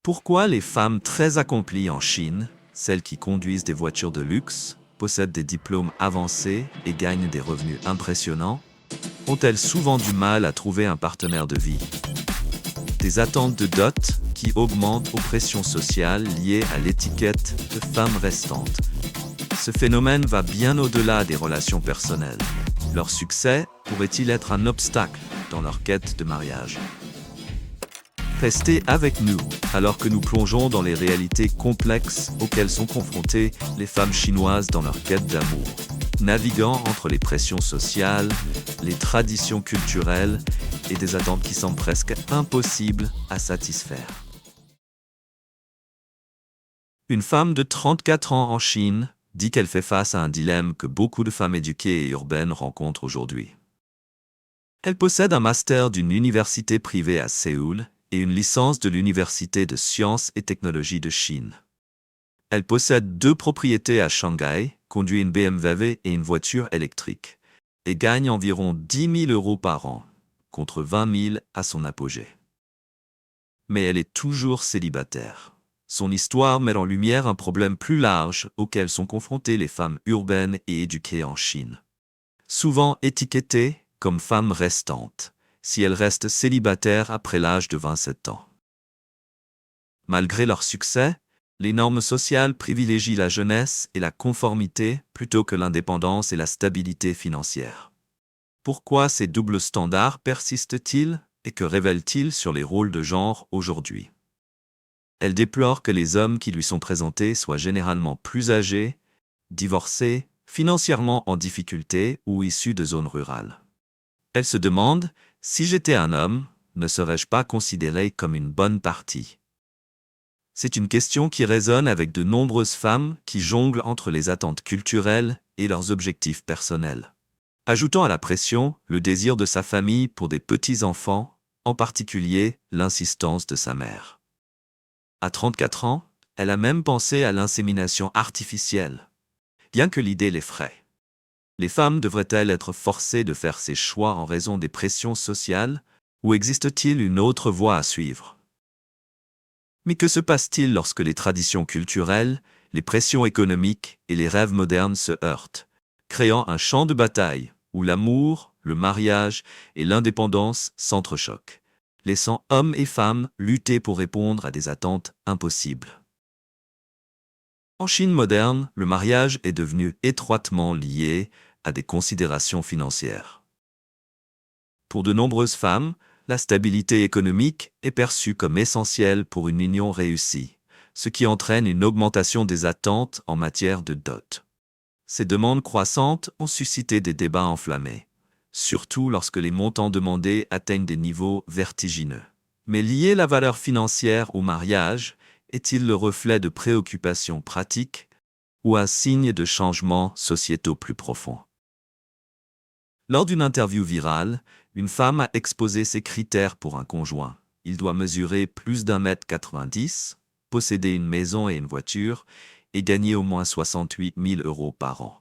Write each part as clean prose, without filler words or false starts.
Pourquoi les femmes très accomplies en Chine, celles qui conduisent des voitures de luxe, possèdent des diplômes avancés et gagnent des revenus impressionnants, ont-elles souvent du mal à trouver un partenaire de vie? Des attentes de dot qui augmentent aux pressions sociales liées à l'étiquette de femme restante. Ce phénomène va bien au-delà des relations personnelles. Leur succès pourrait-il être un obstacle dans leur quête de mariage? Restez avec nous alors que nous plongeons dans les réalités complexes auxquelles sont confrontées les femmes chinoises dans leur quête d'amour, naviguant entre les pressions sociales, les traditions culturelles et des attentes qui semblent presque impossibles à satisfaire. Une femme de 34 ans en Chine dit qu'elle fait face à un dilemme que beaucoup de femmes éduquées et urbaines rencontrent aujourd'hui. Elle possède un master d'une université privée à Séoul et une licence de l'Université de sciences et technologies de Chine. Elle possède 2 propriétés à Shanghai, conduit une BMW et une voiture électrique, et gagne environ 10 000 € par an, contre 20 000 à son apogée. Mais elle est toujours célibataire. Son histoire met en lumière un problème plus large auquel sont confrontées les femmes urbaines et éduquées en Chine. Souvent étiquetées comme femmes restantes, si elles restent célibataires après l'âge de 27 ans. Malgré leur succès, les normes sociales privilégient la jeunesse et la conformité plutôt que l'indépendance et la stabilité financière. Pourquoi ces doubles standards persistent-ils et que révèlent-ils sur les rôles de genre aujourd'hui? Elle déplore que les hommes qui lui sont présentés soient généralement plus âgés, divorcés, financièrement en difficulté ou issus de zones rurales. Elle se demande, si j'étais un homme, ne serais-je pas considéré comme une bonne partie? C'est une question qui résonne avec de nombreuses femmes qui jonglent entre les attentes culturelles et leurs objectifs personnels. Ajoutant à la pression le désir de sa famille pour des petits-enfants, en particulier l'insistance de sa mère. À 34 ans, elle a même pensé à l'insémination artificielle, bien que l'idée l'effraie. Les femmes devraient-elles être forcées de faire ces choix en raison des pressions sociales, ou existe-t-il une autre voie à suivre? Mais que se passe-t-il lorsque les traditions culturelles, les pressions économiques et les rêves modernes se heurtent, créant un champ de bataille où l'amour, le mariage et l'indépendance s'entrechoquent, laissant hommes et femmes lutter pour répondre à des attentes impossibles? En Chine moderne, le mariage est devenu étroitement lié à des considérations financières. Pour de nombreuses femmes, la stabilité économique est perçue comme essentielle pour une union réussie, ce qui entraîne une augmentation des attentes en matière de dot. Ces demandes croissantes ont suscité des débats enflammés, surtout lorsque les montants demandés atteignent des niveaux vertigineux. Mais lier la valeur financière au mariage est-il le reflet de préoccupations pratiques ou un signe de changements sociétaux plus profonds? Lors d'une interview virale, une femme a exposé ses critères pour un conjoint. Il doit mesurer plus d'1,90 m, posséder une maison et une voiture, et gagner au moins 68 000 € par an.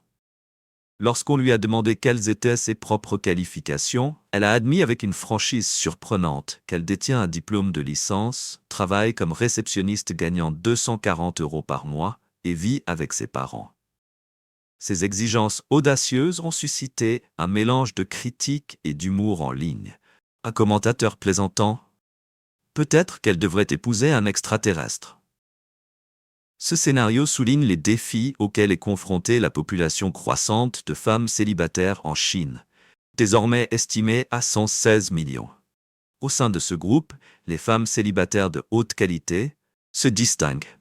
Lorsqu'on lui a demandé quelles étaient ses propres qualifications, elle a admis avec une franchise surprenante qu'elle détient un diplôme de licence, travaille comme réceptionniste gagnant 240 € par mois et vit avec ses parents. Ces exigences audacieuses ont suscité un mélange de critiques et d'humour en ligne. Un commentateur plaisantant « Peut-être qu'elle devrait épouser un extraterrestre ». Ce scénario souligne les défis auxquels est confrontée la population croissante de femmes célibataires en Chine, désormais estimée à 116 millions. Au sein de ce groupe, les femmes célibataires de haute qualité se distinguent.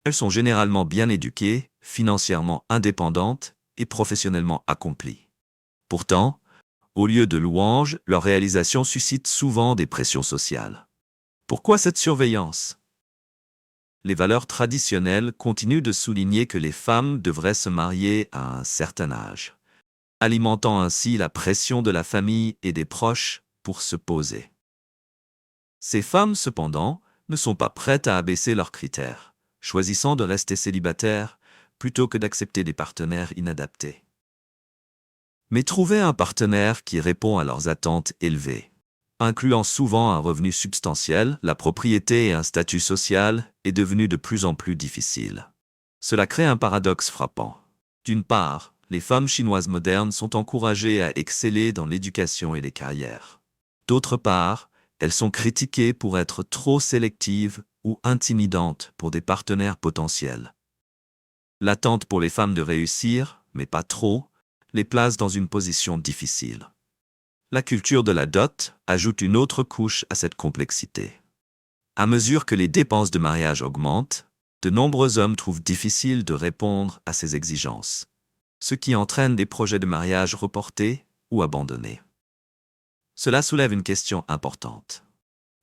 Elles sont généralement bien éduquées, financièrement indépendantes et professionnellement accomplies. Pourtant, au lieu de louanges, leur réalisation suscite souvent des pressions sociales. Pourquoi cette surveillance? Les valeurs traditionnelles continuent de souligner que les femmes devraient se marier à un certain âge, alimentant ainsi la pression de la famille et des proches pour se poser. Ces femmes, cependant, ne sont pas prêtes à abaisser leurs critères, choisissant de rester célibataires plutôt que d'accepter des partenaires inadaptés. Mais trouver un partenaire qui répond à leurs attentes élevées incluant souvent un revenu substantiel, la propriété et un statut social, est devenu de plus en plus difficile. Cela crée un paradoxe frappant. D'une part, les femmes chinoises modernes sont encouragées à exceller dans l'éducation et les carrières. D'autre part, elles sont critiquées pour être trop sélectives ou intimidantes pour des partenaires potentiels. L'attente pour les femmes de réussir, mais pas trop, les place dans une position difficile. La culture de la dot ajoute une autre couche à cette complexité. À mesure que les dépenses de mariage augmentent, de nombreux hommes trouvent difficile de répondre à ces exigences, ce qui entraîne des projets de mariage reportés ou abandonnés. Cela soulève une question importante.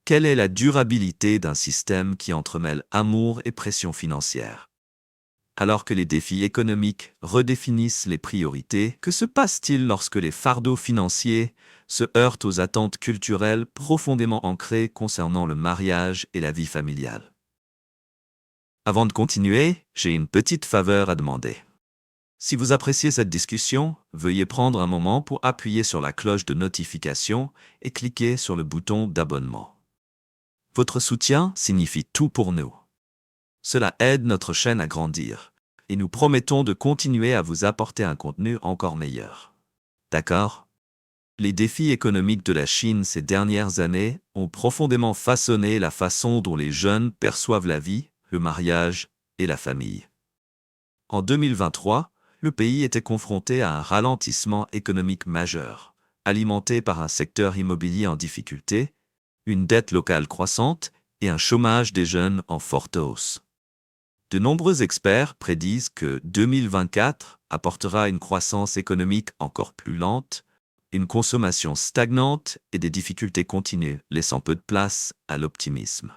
Quelle est la durabilité d'un système qui entremêle amour et pression financière? Alors que les défis économiques redéfinissent les priorités, que se passe-t-il lorsque les fardeaux financiers se heurtent aux attentes culturelles profondément ancrées concernant le mariage et la vie familiale? Avant de continuer, j'ai une petite faveur à demander. Si vous appréciez cette discussion, veuillez prendre un moment pour appuyer sur la cloche de notification et cliquer sur le bouton d'abonnement. Votre soutien signifie tout pour nous. Cela aide notre chaîne à grandir, et nous promettons de continuer à vous apporter un contenu encore meilleur. D'accord? Les défis économiques de la Chine ces dernières années ont profondément façonné la façon dont les jeunes perçoivent la vie, le mariage et la famille. En 2023, le pays était confronté à un ralentissement économique majeur, alimenté par un secteur immobilier en difficulté, une dette locale croissante et un chômage des jeunes en forte hausse. De nombreux experts prédisent que 2024 apportera une croissance économique encore plus lente, une consommation stagnante et des difficultés continues, laissant peu de place à l'optimisme.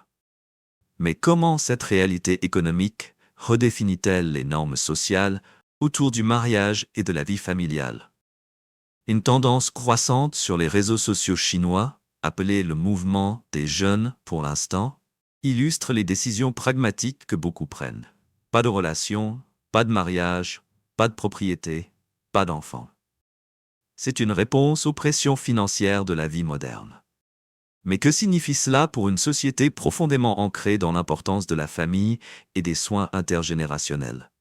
Mais comment cette réalité économique redéfinit-elle les normes sociales autour du mariage et de la vie familiale? Une tendance croissante sur les réseaux sociaux chinois, appelée le mouvement des jeunes pour l'instant, illustre les décisions pragmatiques que beaucoup prennent. Pas de relation, pas de mariage, pas de propriété, pas d'enfants. C'est une réponse aux pressions financières de la vie moderne. Mais que signifie cela pour une société profondément ancrée dans l'importance de la famille et des soins intergénérationnels?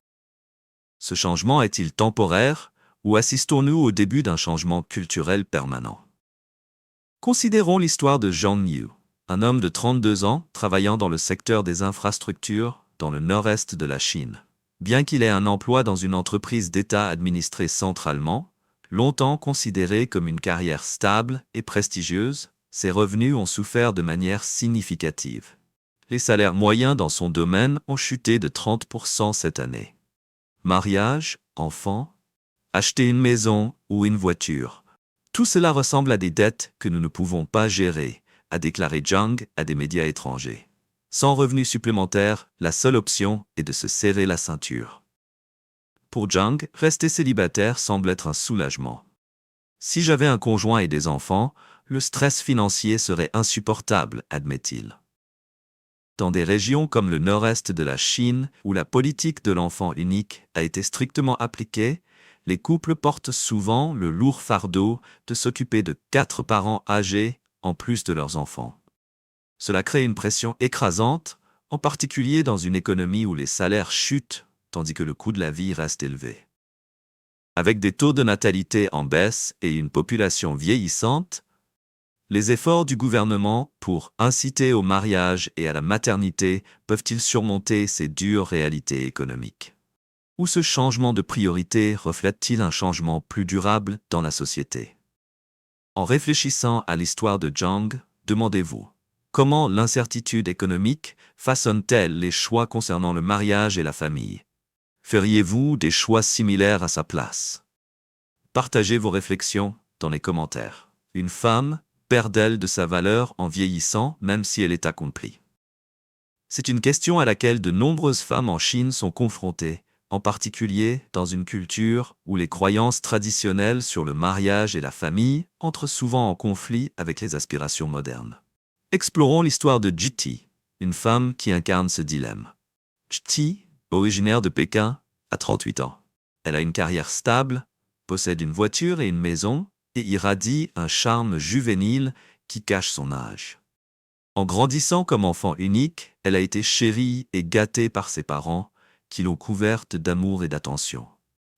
Ce changement est-il temporaire ou assistons-nous au début d'un changement culturel permanent? Considérons l'histoire de Zhang Yu, un homme de 32 ans travaillant dans le secteur des infrastructures dans le nord-est de la Chine. Bien qu'il ait un emploi dans une entreprise d'État administrée centralement, longtemps considérée comme une carrière stable et prestigieuse, ses revenus ont souffert de manière significative. Les salaires moyens dans son domaine ont chuté de 30% cette année. Mariage, enfants, acheter une maison ou une voiture. Tout cela ressemble à des dettes que nous ne pouvons pas gérer, a déclaré Zhang à des médias étrangers. Sans revenus supplémentaires, la seule option est de se serrer la ceinture. Pour Zhang, rester célibataire semble être un soulagement. Si j'avais un conjoint et des enfants, le stress financier serait insupportable, admet-il. Dans des régions comme le nord-est de la Chine, où la politique de l'enfant unique a été strictement appliquée, les couples portent souvent le lourd fardeau de s'occuper de 4 parents âgés en plus de leurs enfants. Cela crée une pression écrasante, en particulier dans une économie où les salaires chutent tandis que le coût de la vie reste élevé. Avec des taux de natalité en baisse et une population vieillissante, les efforts du gouvernement pour inciter au mariage et à la maternité peuvent-ils surmonter ces dures réalités économiques? Ou ce changement de priorité reflète-t-il un changement plus durable dans la société? En réfléchissant à l'histoire de Zhang, demandez-vous, comment l'incertitude économique façonne-t-elle les choix concernant le mariage et la famille? Feriez-vous des choix similaires à sa place? Partagez vos réflexions dans les commentaires. Une femme perd-elle de sa valeur en vieillissant même si elle est accomplie? C'est une question à laquelle de nombreuses femmes en Chine sont confrontées, en particulier dans une culture où les croyances traditionnelles sur le mariage et la famille entrent souvent en conflit avec les aspirations modernes. Explorons l'histoire de Jiti, une femme qui incarne ce dilemme. Jiti, originaire de Pékin, a 38 ans. Elle a une carrière stable, possède une voiture et une maison, et irradie un charme juvénile qui cache son âge. En grandissant comme enfant unique, elle a été chérie et gâtée par ses parents, qui l'ont couverte d'amour et d'attention.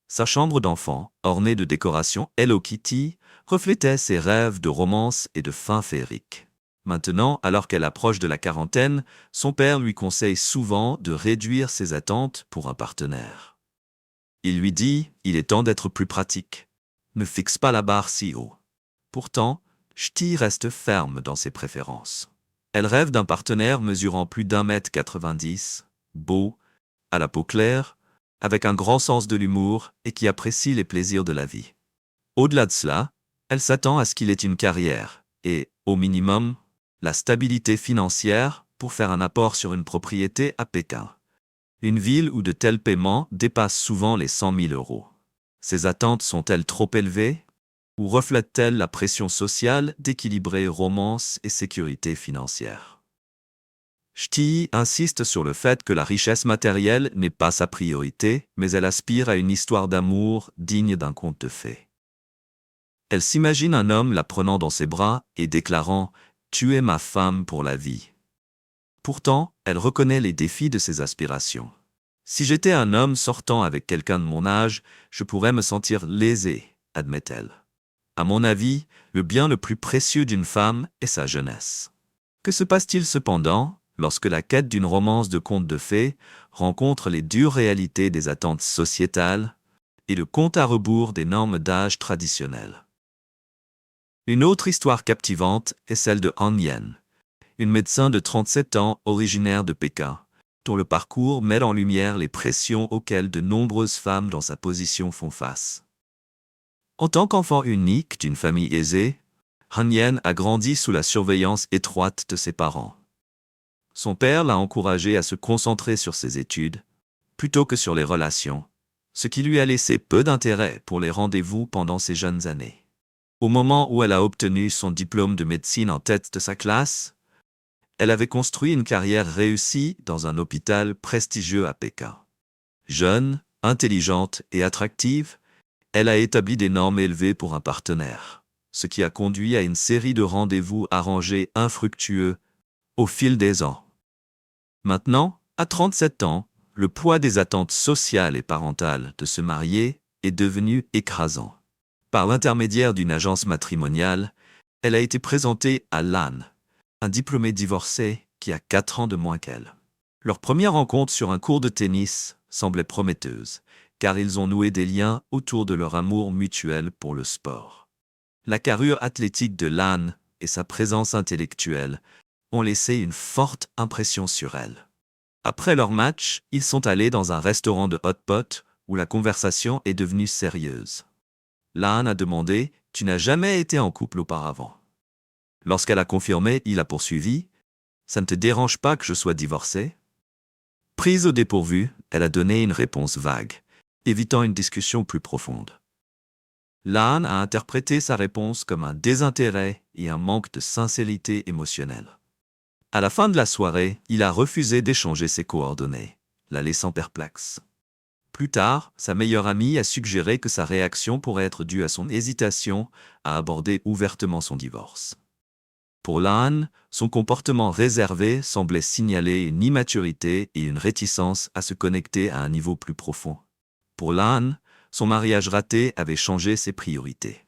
Sa chambre d'enfant, ornée de décorations Hello Kitty, reflétait ses rêves de romance et de fin féerique. Maintenant, alors qu'elle approche de la quarantaine, son père lui conseille souvent de réduire ses attentes pour un partenaire. Il lui dit, il est temps d'être plus pratique. Ne fixe pas la barre si haut. Pourtant, Ch'ti reste ferme dans ses préférences. Elle rêve d'un partenaire mesurant plus d'1,90 m, beau, à la peau claire, avec un grand sens de l'humour et qui apprécie les plaisirs de la vie. Au-delà de cela, elle s'attend à ce qu'il ait une carrière et, au minimum, la stabilité financière pour faire un apport sur une propriété à Pékin. Une ville où de tels paiements dépassent souvent les 100 000 €. Ces attentes sont-elles trop élevées ou reflètent-elles la pression sociale d'équilibrer romance et sécurité financière? Ch'ti insiste sur le fait que la richesse matérielle n'est pas sa priorité, mais elle aspire à une histoire d'amour digne d'un conte de fées. Elle s'imagine un homme la prenant dans ses bras et déclarant « Tu es ma femme pour la vie ». Pourtant, elle reconnaît les défis de ses aspirations. Si j'étais un homme sortant avec quelqu'un de mon âge, je pourrais me sentir lésé, admet-elle. À mon avis, le bien le plus précieux d'une femme est sa jeunesse. Que se passe-t-il cependant lorsque la quête d'une romance de conte de fées rencontre les dures réalités des attentes sociétales et le compte à rebours des normes d'âge traditionnelles? Une autre histoire captivante est celle de Han Yen, une médecin de 37 ans originaire de Pékin, dont le parcours met en lumière les pressions auxquelles de nombreuses femmes dans sa position font face. En tant qu'enfant unique d'une famille aisée, Han Yen a grandi sous la surveillance étroite de ses parents. Son père l'a encouragé à se concentrer sur ses études, plutôt que sur les relations, ce qui lui a laissé peu d'intérêt pour les rendez-vous pendant ses jeunes années. Au moment où elle a obtenu son diplôme de médecine en tête de sa classe, elle avait construit une carrière réussie dans un hôpital prestigieux à Pékin. Jeune, intelligente et attractive, elle a établi des normes élevées pour un partenaire, ce qui a conduit à une série de rendez-vous arrangés infructueux au fil des ans. Maintenant, à 37 ans, le poids des attentes sociales et parentales de se marier est devenu écrasant. Par l'intermédiaire d'une agence matrimoniale, elle a été présentée à Lan, un diplômé divorcé qui a 4 ans de moins qu'elle. Leur première rencontre sur un court de tennis semblait prometteuse, car ils ont noué des liens autour de leur amour mutuel pour le sport. La carrure athlétique de Lan et sa présence intellectuelle ont laissé une forte impression sur elle. Après leur match, ils sont allés dans un restaurant de hot pot où la conversation est devenue sérieuse. Lan a demandé « Tu n'as jamais été en couple auparavant ?» Lorsqu'elle a confirmé, il a poursuivi « Ça ne te dérange pas que je sois divorcée ?» Prise au dépourvu, elle a donné une réponse vague, évitant une discussion plus profonde. Lan a interprété sa réponse comme un désintérêt et un manque de sincérité émotionnelle. À la fin de la soirée, il a refusé d'échanger ses coordonnées, la laissant perplexe. Plus tard, sa meilleure amie a suggéré que sa réaction pourrait être due à son hésitation à aborder ouvertement son divorce. Pour Lan, son comportement réservé semblait signaler une immaturité et une réticence à se connecter à un niveau plus profond. Pour Lan, son mariage raté avait changé ses priorités.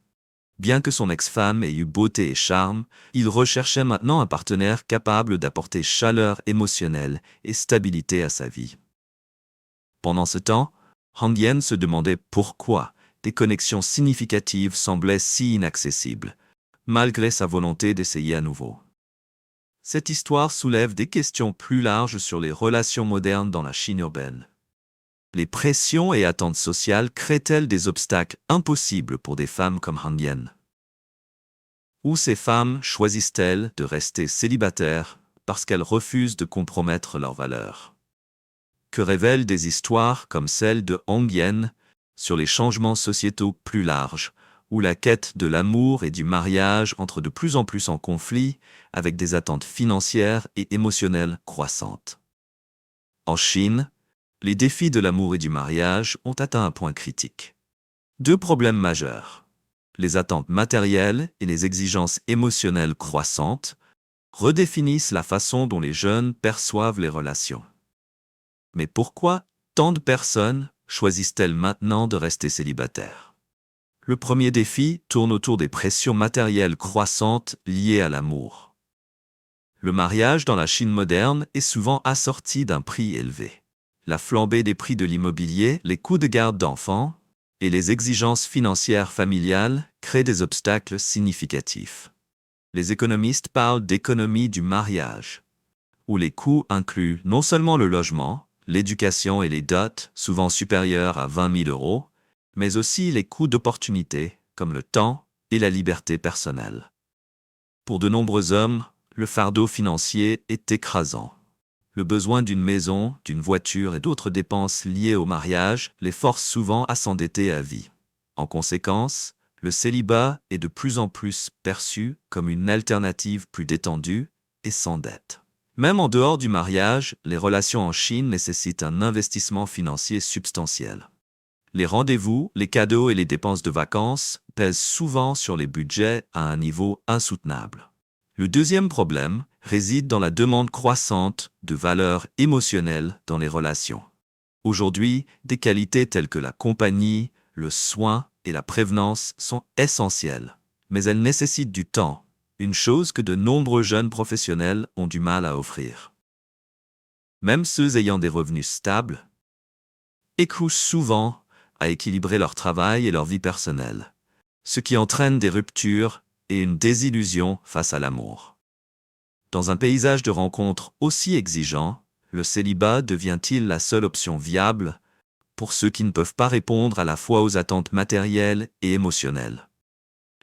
Bien que son ex-femme ait eu beauté et charme, il recherchait maintenant un partenaire capable d'apporter chaleur émotionnelle et stabilité à sa vie. Pendant ce temps, Han Yen se demandait pourquoi des connexions significatives semblaient si inaccessibles, malgré sa volonté d'essayer à nouveau. Cette histoire soulève des questions plus larges sur les relations modernes dans la Chine urbaine. Les pressions et attentes sociales créent-elles des obstacles impossibles pour des femmes comme Han Yen? Ou ces femmes choisissent-elles de rester célibataires parce qu'elles refusent de compromettre leurs valeurs? Que révèlent des histoires comme celle de Hong Yen sur les changements sociétaux plus larges, où la quête de l'amour et du mariage entre de plus en plus en conflit avec des attentes financières et émotionnelles croissantes? En Chine, les défis de l'amour et du mariage ont atteint un point critique. 2 problèmes majeurs. Les attentes matérielles et les exigences émotionnelles croissantes redéfinissent la façon dont les jeunes perçoivent les relations. Mais pourquoi tant de personnes choisissent-elles maintenant de rester célibataires? Le premier défi tourne autour des pressions matérielles croissantes liées à l'amour. Le mariage dans la Chine moderne est souvent assorti d'un prix élevé. La flambée des prix de l'immobilier, les coûts de garde d'enfants et les exigences financières familiales créent des obstacles significatifs. Les économistes parlent d'économie du mariage, où les coûts incluent non seulement le logement, l'éducation et les dots, souvent supérieurs à 20 000 euros, mais aussi les coûts d'opportunité, comme le temps et la liberté personnelle. Pour de nombreux hommes, le fardeau financier est écrasant. Le besoin d'une maison, d'une voiture et d'autres dépenses liées au mariage les force souvent à s'endetter à vie. En conséquence, le célibat est de plus en plus perçu comme une alternative plus détendue et sans dette. Même en dehors du mariage, les relations en Chine nécessitent un investissement financier substantiel. Les rendez-vous, les cadeaux et les dépenses de vacances pèsent souvent sur les budgets à un niveau insoutenable. Le deuxième problème réside dans la demande croissante de valeurs émotionnelles dans les relations. Aujourd'hui, des qualités telles que la compagnie, le soin et la prévenance sont essentielles, mais elles nécessitent du temps, une chose que de nombreux jeunes professionnels ont du mal à offrir. Même ceux ayant des revenus stables échouent souvent à équilibrer leur travail et leur vie personnelle, ce qui entraîne des ruptures et une désillusion face à l'amour. Dans un paysage de rencontres aussi exigeant, le célibat devient-il la seule option viable pour ceux qui ne peuvent pas répondre à la fois aux attentes matérielles et émotionnelles?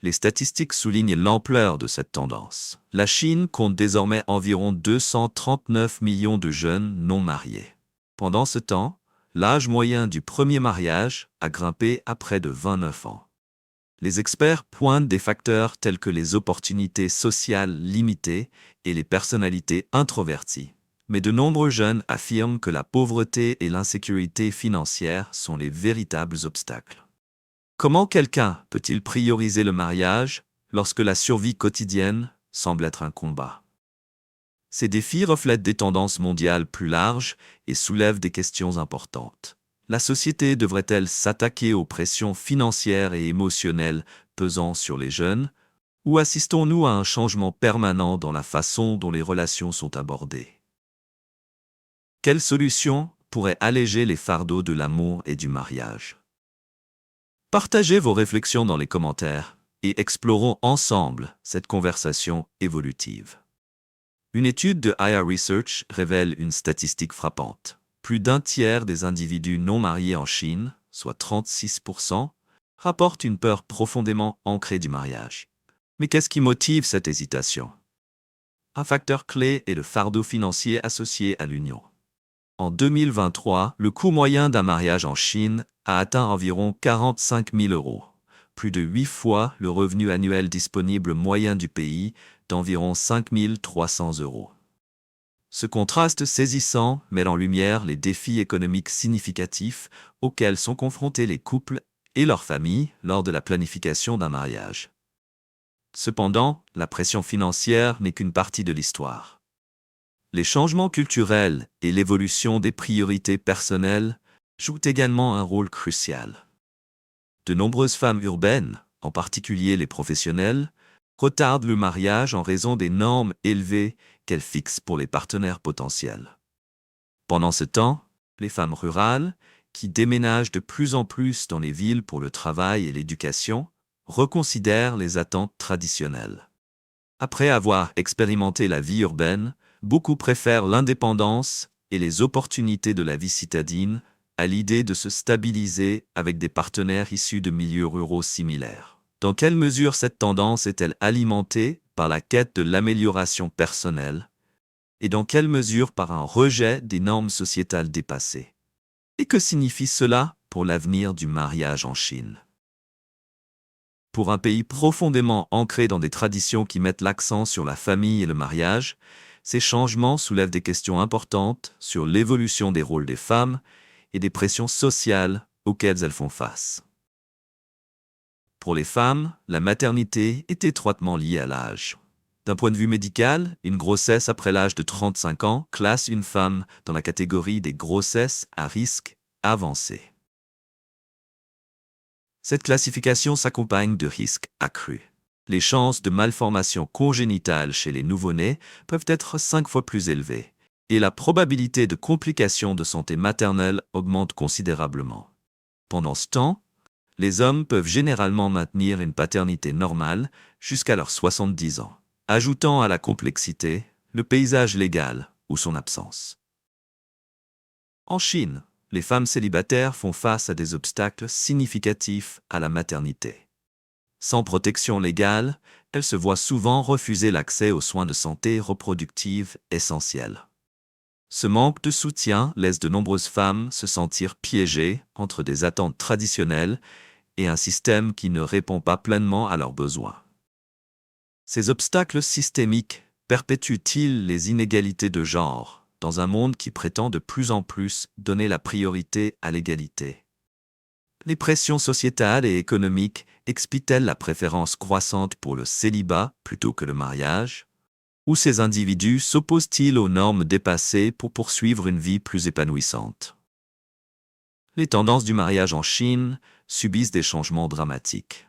Les statistiques soulignent l'ampleur de cette tendance. La Chine compte désormais environ 239 millions de jeunes non mariés. Pendant ce temps, l'âge moyen du premier mariage a grimpé à près de 29 ans. Les experts pointent des facteurs tels que les opportunités sociales limitées et les personnalités introverties. Mais de nombreux jeunes affirment que la pauvreté et l'insécurité financière sont les véritables obstacles. Comment quelqu'un peut-il prioriser le mariage lorsque la survie quotidienne semble être un combat? Ces défis reflètent des tendances mondiales plus larges et soulèvent des questions importantes. La société devrait-elle s'attaquer aux pressions financières et émotionnelles pesant sur les jeunes, ou assistons-nous à un changement permanent dans la façon dont les relations sont abordées? Quelles solutions pourraient alléger les fardeaux de l'amour et du mariage? Partagez vos réflexions dans les commentaires et explorons ensemble cette conversation évolutive. Une étude de Aya Research révèle une statistique frappante. Plus d'un tiers des individus non mariés en Chine, soit 36%, rapportent une peur profondément ancrée du mariage. Mais qu'est-ce qui motive cette hésitation? Un facteur clé est le fardeau financier associé à l'union. En 2023, le coût moyen d'un mariage en Chine a atteint environ 45 000 euros, plus de 8 fois le revenu annuel disponible moyen du pays d'environ 5 300 euros. Ce contraste saisissant met en lumière les défis économiques significatifs auxquels sont confrontés les couples et leurs familles lors de la planification d'un mariage. Cependant, la pression financière n'est qu'une partie de l'histoire. Les changements culturels et l'évolution des priorités personnelles jouent également un rôle crucial. De nombreuses femmes urbaines, en particulier les professionnelles, retardent le mariage en raison des normes élevées qu'elles fixent pour les partenaires potentiels. Pendant ce temps, les femmes rurales, qui déménagent de plus en plus dans les villes pour le travail et l'éducation, reconsidèrent les attentes traditionnelles. Après avoir expérimenté la vie urbaine, beaucoup préfèrent l'indépendance et les opportunités de la vie citadine à l'idée de se stabiliser avec des partenaires issus de milieux ruraux similaires. Dans quelle mesure cette tendance est-elle alimentée par la quête de l'amélioration personnelle et dans quelle mesure par un rejet des normes sociétales dépassées? Et que signifie cela pour l'avenir du mariage en Chine? Pour un pays profondément ancré dans des traditions qui mettent l'accent sur la famille et le mariage, ces changements soulèvent des questions importantes sur l'évolution des rôles des femmes et des pressions sociales auxquelles elles font face. Pour les femmes, la maternité est étroitement liée à l'âge. D'un point de vue médical, une grossesse après l'âge de 35 ans classe une femme dans la catégorie des grossesses à risque avancé. Cette classification s'accompagne de risques accrus. Les chances de malformations congénitales chez les nouveau-nés peuvent être 5 fois plus élevées, et la probabilité de complications de santé maternelle augmente considérablement. Pendant ce temps, les hommes peuvent généralement maintenir une paternité normale jusqu'à leurs 70 ans, ajoutant à la complexité le paysage légal ou son absence. En Chine, les femmes célibataires font face à des obstacles significatifs à la maternité. Sans protection légale, elles se voient souvent refuser l'accès aux soins de santé reproductive essentiels. Ce manque de soutien laisse de nombreuses femmes se sentir piégées entre des attentes traditionnelles et un système qui ne répond pas pleinement à leurs besoins. Ces obstacles systémiques perpétuent-ils les inégalités de genre dans un monde qui prétend de plus en plus donner la priorité à l'égalité? Les pressions sociétales et économiques expliquent-elles la préférence croissante pour le célibat plutôt que le mariage? Ou ces individus s'opposent-ils aux normes dépassées pour poursuivre une vie plus épanouissante? Les tendances du mariage en Chine subissent des changements dramatiques.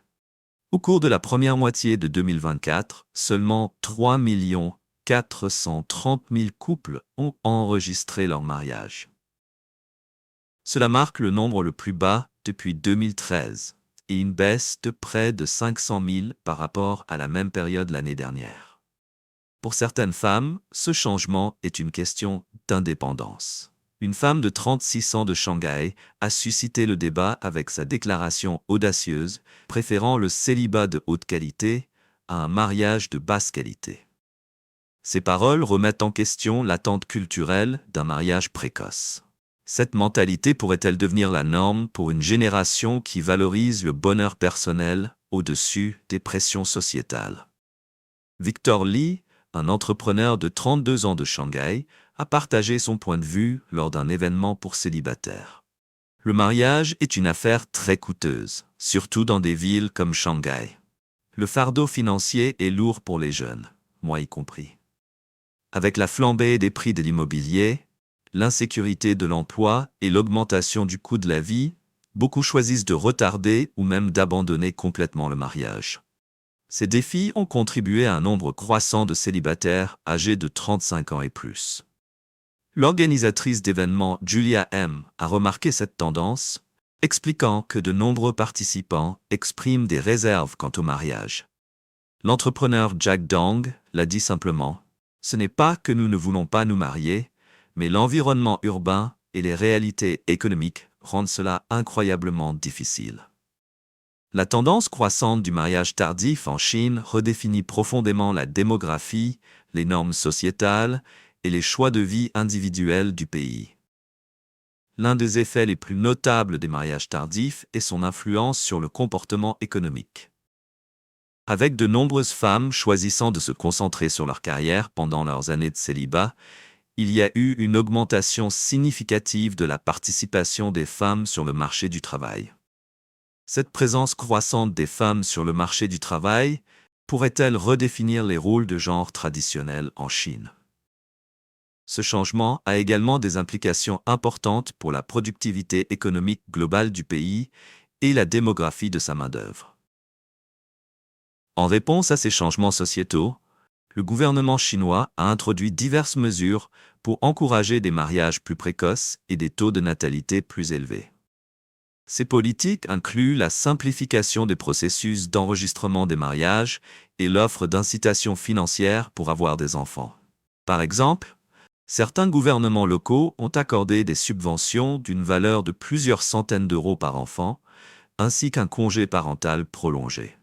Au cours de la première moitié de 2024, seulement 3 430 000 couples ont enregistré leur mariage. Cela marque le nombre le plus bas depuis 2013 et une baisse de près de 500 000 par rapport à la même période l'année dernière. Pour certaines femmes, ce changement est une question d'indépendance. Une femme de 36 ans de Shanghai a suscité le débat avec sa déclaration audacieuse, préférant le célibat de haute qualité à un mariage de basse qualité. Ces paroles remettent en question l'attente culturelle d'un mariage précoce. Cette mentalité pourrait-elle devenir la norme pour une génération qui valorise le bonheur personnel au-dessus des pressions sociétales? Victor Li, un entrepreneur de 32 ans de Shanghai, a partagé son point de vue lors d'un événement pour célibataires. Le mariage est une affaire très coûteuse, surtout dans des villes comme Shanghai. Le fardeau financier est lourd pour les jeunes, moi y compris. Avec la flambée des prix de l'immobilier, l'insécurité de l'emploi et l'augmentation du coût de la vie, beaucoup choisissent de retarder ou même d'abandonner complètement le mariage. Ces défis ont contribué à un nombre croissant de célibataires âgés de 35 ans et plus. L'organisatrice d'événements Julia M. a remarqué cette tendance, expliquant que de nombreux participants expriment des réserves quant au mariage. L'entrepreneur Jack Dong l'a dit simplement, « Ce n'est pas que nous ne voulons pas nous marier, mais l'environnement urbain et les réalités économiques rendent cela incroyablement difficile. » La tendance croissante du mariage tardif en Chine redéfinit profondément la démographie, les normes sociétales et les choix de vie individuels du pays. L'un des effets les plus notables des mariages tardifs est son influence sur le comportement économique. Avec de nombreuses femmes choisissant de se concentrer sur leur carrière pendant leurs années de célibat, il y a eu une augmentation significative de la participation des femmes sur le marché du travail. Cette présence croissante des femmes sur le marché du travail pourrait-elle redéfinir les rôles de genre traditionnels en Chine? Ce changement a également des implications importantes pour la productivité économique globale du pays et la démographie de sa main-d'œuvre. En réponse à ces changements sociétaux, le gouvernement chinois a introduit diverses mesures pour encourager des mariages plus précoces et des taux de natalité plus élevés. Ces politiques incluent la simplification des processus d'enregistrement des mariages et l'offre d'incitations financières pour avoir des enfants. Par exemple, certains gouvernements locaux ont accordé des subventions d'une valeur de plusieurs centaines d'euros par enfant, ainsi qu'un congé parental prolongé.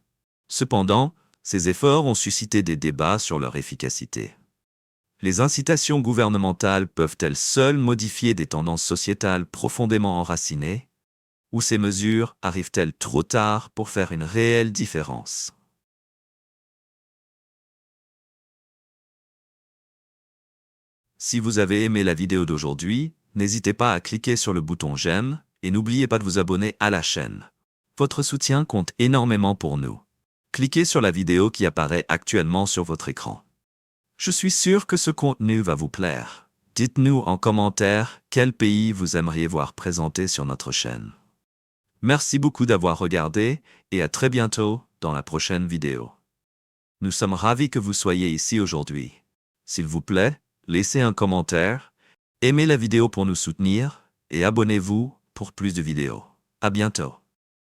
Cependant, ces efforts ont suscité des débats sur leur efficacité. Les incitations gouvernementales peuvent-elles seules modifier des tendances sociétales profondément enracinées? Ou ces mesures arrivent-elles trop tard pour faire une réelle différence? Si vous avez aimé la vidéo d'aujourd'hui, n'hésitez pas à cliquer sur le bouton j'aime et n'oubliez pas de vous abonner à la chaîne. Votre soutien compte énormément pour nous. Cliquez sur la vidéo qui apparaît actuellement sur votre écran. Je suis sûr que ce contenu va vous plaire. Dites-nous en commentaire quel pays vous aimeriez voir présenté sur notre chaîne. Merci beaucoup d'avoir regardé et à très bientôt dans la prochaine vidéo. Nous sommes ravis que vous soyez ici aujourd'hui. S'il vous plaît, laissez un commentaire, aimez la vidéo pour nous soutenir et abonnez-vous pour plus de vidéos. À bientôt.